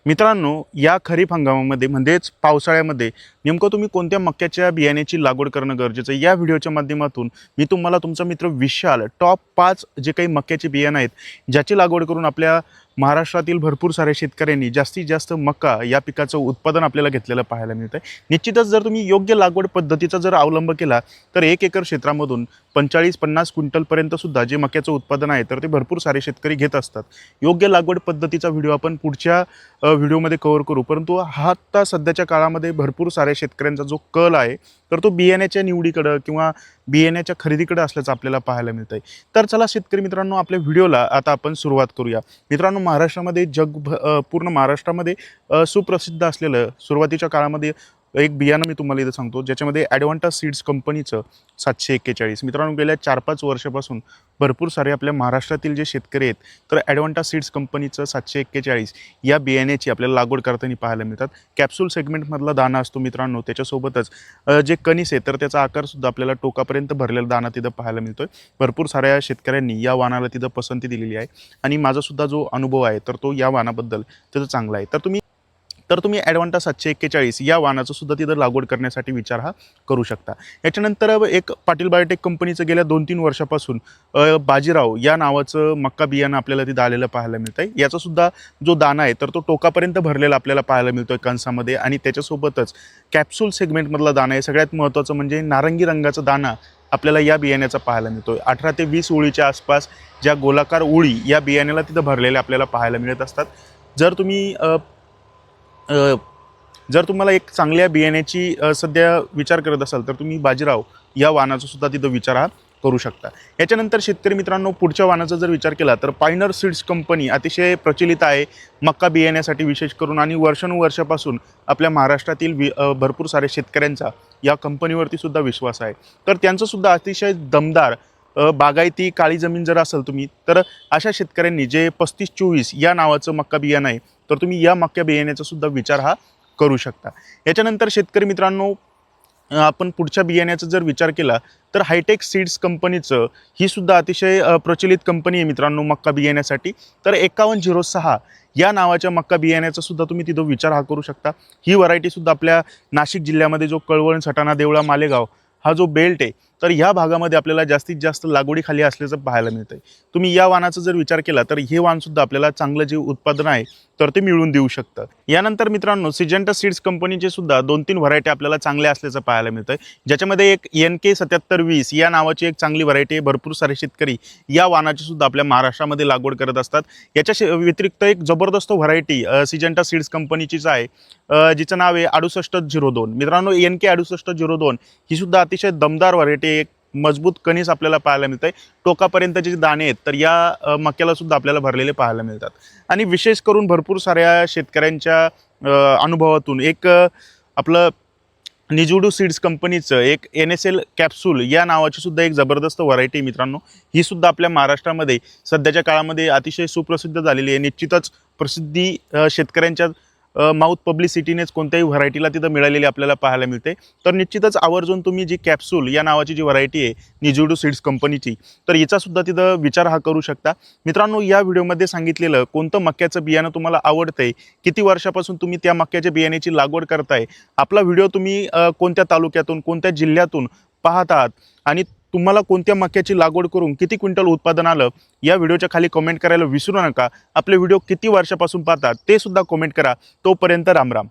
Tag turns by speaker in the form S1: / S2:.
S1: मित्रांनो, या खरीप हंगामामध्ये म्हणजेच पावसाळ्यामध्ये नेमकं तुम्ही कोणत्या मक्याच्या बियाण्याची लागवड करणं गरजेचं आहे, या व्हिडिओच्या माध्यमातून मी तुम्हाला तुमचा मित्र विशाल टॉप 5 जे काही मक्याची बियाणं आहेत, ज्याची लागवड करून आपल्या महाराष्ट्रातील भरपूर साऱ्या शेतकऱ्यांनी जास्तीत जास्त मका या पिकाचं उत्पादन आपल्याला घेतलेलं पाहायला मिळतं आहे। निश्चितच जर तुम्ही योग्य लागवड पद्धतीचा जर अवलंब केला तर 1 एकर क्षेत्रामधून 45-50 क्विंटलपर्यंत सुद्धा जे मक्याचं उत्पादन आहे तर ते भरपूर सारे शेतकरी घेत असतात। योग्य लागवड पद्धतीचा व्हिडिओ आपण पुढच्या व्हिडिओमध्ये कव्हर करू, परंतु हा आत्ता सध्याच्या काळामध्ये भरपूर साऱ्या शेतकऱ्यांचा जो कल आहे तर तो बियाण्याच्या निवडीकडं किंवा बियाण्याच्या खरेदीकडे असल्याचं आपल्याला पाहायला मिळतं आहे। तर चला शेतकरी मित्रांनो, आपल्या व्हिडिओला आता आपण सुरुवात करूया। मित्रांनो, महाराष्ट्रामध्ये पूर्ण महाराष्ट्रामध्ये सुप्रसिद्ध असलेलं सुरुवातीच्या काळामध्ये एक बियाणं मी तुम्हाला इथं सांगतो, ज्याच्यामध्ये ॲडव्हान्टा सीड्स कंपनीचं 741। मित्रांनो, गेल्या 4-5 वर्षापासून भरपूर सारे आपल्या महाराष्ट्रातील जे शेतकरी आहेत तर ॲडव्हान्टा सीड्स कंपनीचं 741 या बियाण्याची आपल्याला लागवड करताना पाहायला मिळतात। कॅप्सूल सेगमेंटमधला दाणा असतो मित्रांनो, त्याच्यासोबतच जे कणीस आहे तर त्याचा आकारसुद्धा आपल्याला टोकापर्यंत भरलेला दाणा तिथं पाहायला मिळतो आहे। भरपूर साऱ्या शेतकऱ्यांनी या वाणाला तिथं पसंती दिलेली आहे आणि माझासुद्धा जो अनुभव आहे तर तो या वाणाबद्दल त्याचा चांगला आहे। तर तुम्ही ॲडव्हान्टा 741 या वाणाचं सुद्धा तिथं लागवड करण्यासाठी विचार हा करू शकता। याच्यानंतर एक पाटील बायोटेक कंपनीचं गेल्या 2-3 वर्षापासून बाजीराव या नावाचं मक्का बियाणं आपल्याला तिथं आलेलं पाहायला मिळतं आहे। याचासुद्धा जो दाणा आहे तर तो टोकापर्यंत भरलेला आपल्याला पाहायला मिळतो आहे कणसामध्ये, आणि त्याच्यासोबतच कॅप्सूल सेगमेंटमधला दाणा आहे। सगळ्यात महत्त्वाचं म्हणजे नारंगी रंगाचा दाणा आपल्याला या बियाण्याचा पाहायला मिळतो आहे। 18 ते 20 ओळीच्या आसपास ज्या गोलाकार ओळी या बियाण्याला तिथं भरलेल्या आपल्याला पाहायला मिळत असतात। जर तुम्हाला एक चांगल्या बियाण्याची सध्या विचार करत असाल तर तुम्ही बाजीराव या वाणाचा सुद्धा तिथं विचार हा करू शकता। याच्यानंतर शेतकरी मित्रांनो, पुढच्या वाणाचा जर विचार केला तर पायनर सीड्स कंपनी अतिशय प्रचलित आहे मक्का बियाण्यासाठी विशेष करून, आणि वर्षानुवर्षापासून आपल्या महाराष्ट्रातील भरपूर सारे शेतकऱ्यांचा या कंपनीवरती सुद्धा विश्वास आहे। तर त्यांचंसुद्धा अतिशय दमदार बागायती काळी जमीन जर असेल तुम्ही, तर अशा शेतकऱ्यांनी जे 3524 या नावाचं मक्का बियाणं आहे तर तुम्ही या मक्का बियाण्याचा सुद्धा विचार हा करू शकता। याच्यानंतर शेतकरी मित्रांनो, आपण पुढच्या बियाण्याचा जर विचार केला तर हायटेक सीड्स कंपनीचं ही सुद्धा अतिशय प्रचलित कंपनी आहे मित्रांनो मक्का बियाण्यासाठी। तर 5106 या नावाच्या मक्का बियाण्याचा सुद्धा तुम्ही तिथं विचार हा करू शकता। ही व्हरायटीसुद्धा आपल्या नाशिक जिल्ह्यामध्ये जो कळवण, सटाणा, देवळा, मालेगाव हा जो बेल्ट आहे तर ह्या भागामध्ये आपल्याला जास्तीत जास्त लागवडीखाली असल्याचं पाहायला मिळतं आहे। तुम्ही या वाणाचा जर विचार केला तर हे वाणसुद्धा आपल्याला चांगलं जे उत्पादन आहे तर ते मिळवून देऊ शकतं। यानंतर मित्रांनो, सिजंटा सीड्स कंपनीचे सुद्धा 2-3 व्हरायटी आपल्याला चांगल्या असल्याचं पाहायला मिळतं आहे, ज्याच्यामध्ये एक NK 7720 या नावाची एक चांगली व्हरायटी आहे। भरपूर सारे शेतकरी या वाणाची सुद्धा आपल्या महाराष्ट्रामध्ये लागवड करत असतात। याच्या व्यतिरिक्त एक जबरदस्त व्हरायटी सिजंटा सीड्स कंपनीचीच आहे, जिचं नाव आहे 6802। मित्रांनो, NK 6802 ही सुद्धा अतिशय दमदार व्हरायटी, एक मजबूत कणीस आपल्याला पाहायला मिळतं आहे। टोकापर्यंतचे जे दाणे आहेत तर या मक्याला सुद्धा आपल्याला भरलेले पाहायला मिळतात। आणि विशेष करून भरपूर साऱ्या शेतकऱ्यांच्या अनुभवातून एक आपलं निजुडू सीड्स कंपनीचं एक NSL कॅप्सूल या नावाची सुद्धा एक जबरदस्त व्हरायटी मित्रांनो, ही सुद्धा आपल्या महाराष्ट्रामध्ये सध्याच्या काळामध्ये अतिशय सुप्रसिद्ध झालेली आहे। निश्चितच प्रसिद्धी शेतकऱ्यांच्या माउथ पब्लिसिटीनेच कोणत्याही व्हरायटीला तिथं मिळालेली आपल्याला पाहायला मिळते। तर निश्चितच आवर्जून तुम्ही जी कॅप्सूल या नावाची जी व्हरायटी आहे निजुडू सीड्स कंपनीची, तर याचासुद्धा तिथं विचार हा करू शकता। मित्रांनो, या व्हिडिओमध्ये सांगितलेलं कोणतं मक्याचं बियाणं तुम्हाला आवडतंय, किती वर्षापासून तुम्ही त्या मक्याच्या बियाण्याची लागवड करताय, आपला व्हिडिओ तुम्ही कोणत्या तालुक्यातून, कोणत्या जिल्ह्यातून पाहत आहात, आणि तुम्हाला कोणत्या मक्याची लागवड करून किती क्विंटल उत्पादन आलं, या व्हिडिओच्या खाली कमेंट करायला विसरू नका। आपले व्हिडिओ किती वर्षापासून पाहतात ते सुद्धा कमेंट करा। तोपर्यंत राम राम।